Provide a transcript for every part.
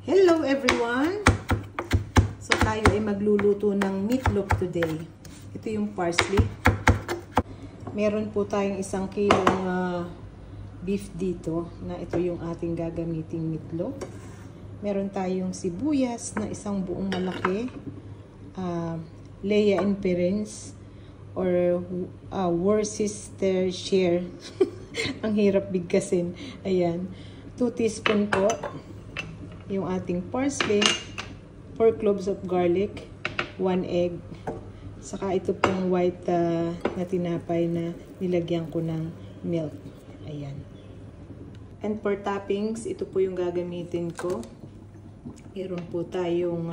Hello everyone! So tayo ay magluluto ng meatloaf today. Ito yung parsley. Meron po tayong 1 kilong beef dito na ito yung ating gagamiting meatloaf. Meron tayong sibuyas na isang buong malaki. Leia and Perens or Worcestershire. Ang hirap bigkasin. Ayan. 2 teaspoon po. Yung ating parsley, 4 cloves of garlic, 1 egg, saka ito pong white na tinapay na nilagyan ko ng milk. Ayan. And for toppings, ito po yung gagamitin ko. Meron po tayong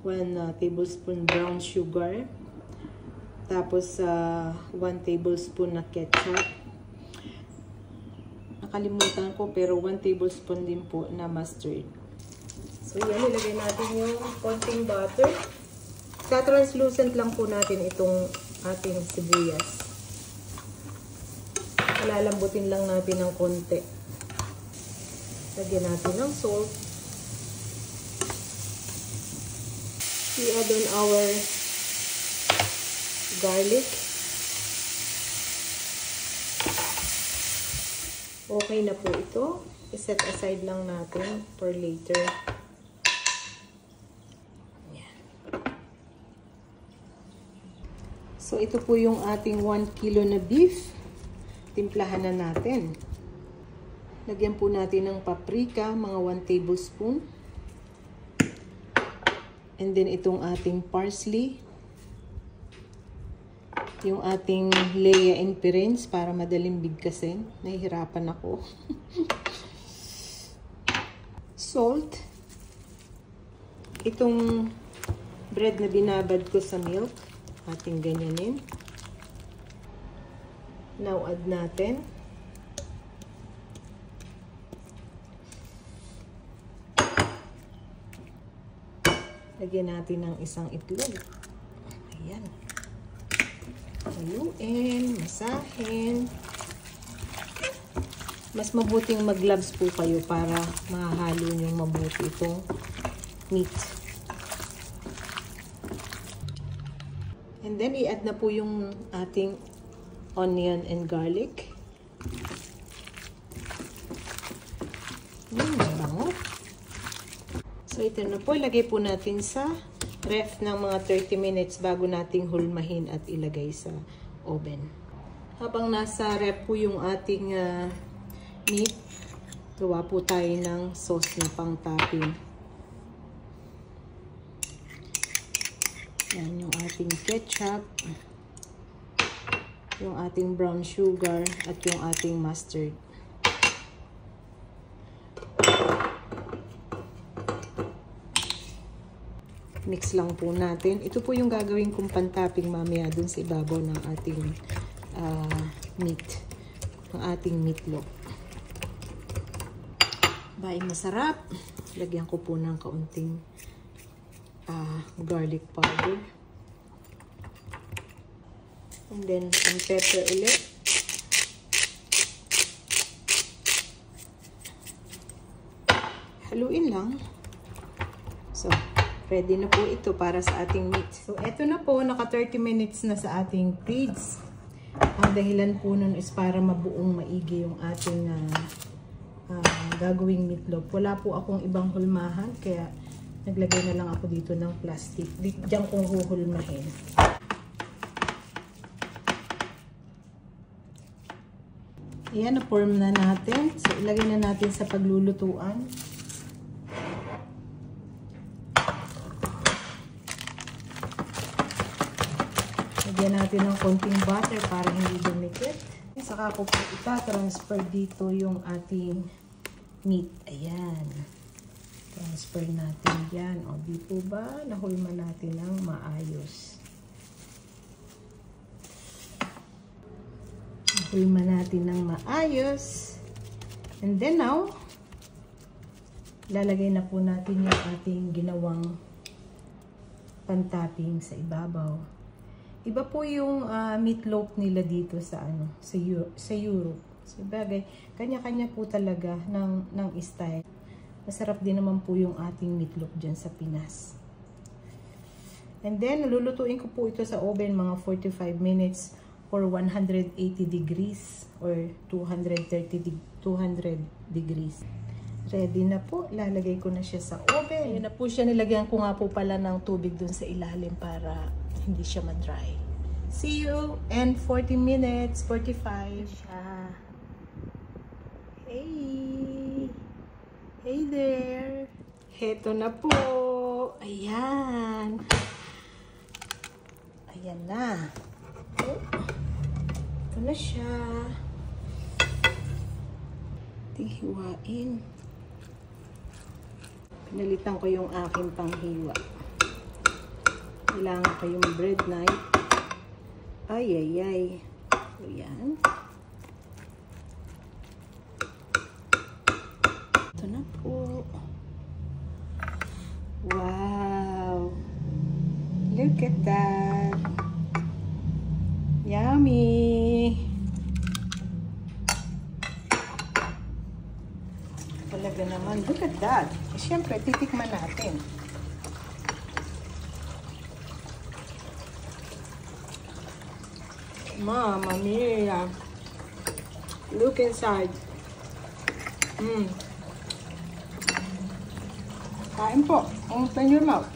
1 tablespoon brown sugar, tapos 1 tablespoon na ketchup. Nakalimutan ko pero 1 tablespoon din po na mustard. So yan, ilagay natin yung konting butter. Translucent lang po natin itong ating sibuyas. Palalambutin lang natin ng konti. Lagyan natin ng salt. I-add on our garlic. Okay na po ito. I-set aside lang natin for later. So, ito po yung ating 1 kilo na beef. Timplahan na natin. Lagyan po natin ng paprika, mga 1 tablespoon. And then, itong ating parsley. Yung ating Leia and Perens para madaling bigkasin. Nahihirapan ako. Salt. Itong bread na binabad ko sa milk. Ating ganyanin. Now, add natin. Lagyan natin ng isang itlog. Ayan. Haluin, masahin. Mas mabuting mag-gloves po kayo para mahalo nyo mabuti itong meat. And then, i-add na po yung ating onion and garlic. Bango. So, ito na po. Ilagay po natin sa ref ng mga 30 minutes bago nating hulmahin at ilagay sa oven. Habang nasa ref po yung ating meat, gawa po tayo ng sauce na pang topping. Yan yung ating ketchup, yung ating brown sugar, at yung ating mustard. Mix lang po natin. Ito po yung gagawin kong pantopping mamaya dun sa ibabaw ng ating meat, ng ating meatloaf. Baing masarap. Lagyan ko po ng kaunting garlic powder. And then some pepper ulit. Haluin lang. So, ready na po ito para sa ating meat. So, eto na po. Naka 30 minutes na sa ating fridge. Ang dahilan po nun is para mabuong maigi yung ating gagawing meatloaf. Wala po akong ibang hulmahan, kaya naglagay na lang ako dito ng plastic. Diyan kong huhulmahin. Ayan, na-form na natin. So, ilagay na natin sa paglulutuan. Lagyan natin ng konting butter para hindi dumikit. Saka ko po ita-transfer dito yung ating meat. Ayan. Transfer natin yan. O, di po ba? Nahulma natin ng maayos. Nahulma natin ng maayos. And then now, lalagay na po natin yung ating ginawang pantopping sa ibabaw. Iba po yung meatloaf nila dito sa sa Europe. So bagay, kanya-kanya po talaga ng style. Masarap din naman po yung ating meatloaf dyan sa Pinas. And then, lulutuin ko po ito sa oven mga 45 minutes for 180 degrees or 200 degrees. Ready na po. Lalagay ko na siya sa oven. Ayan na po siya. Nilagyan ko nga po pala ng tubig dun sa ilalim para hindi siya ma-dry. See you in 40 minutes, 45. Siya. Hey! Hey there! Heto na po. Ayan. Ayan na. Oh. Ito na siya. Hiwain. Pinalitan ko yung aking panghiwa. Kailangan ko yung bread knife. Ay, ay, ay. So, yan. Ito na po. Wow. Look at that. Yummy. Talaga naman. Look at that. Siyempre, titikman natin. Mamma mia. Look inside. Kain po. Open your mouth.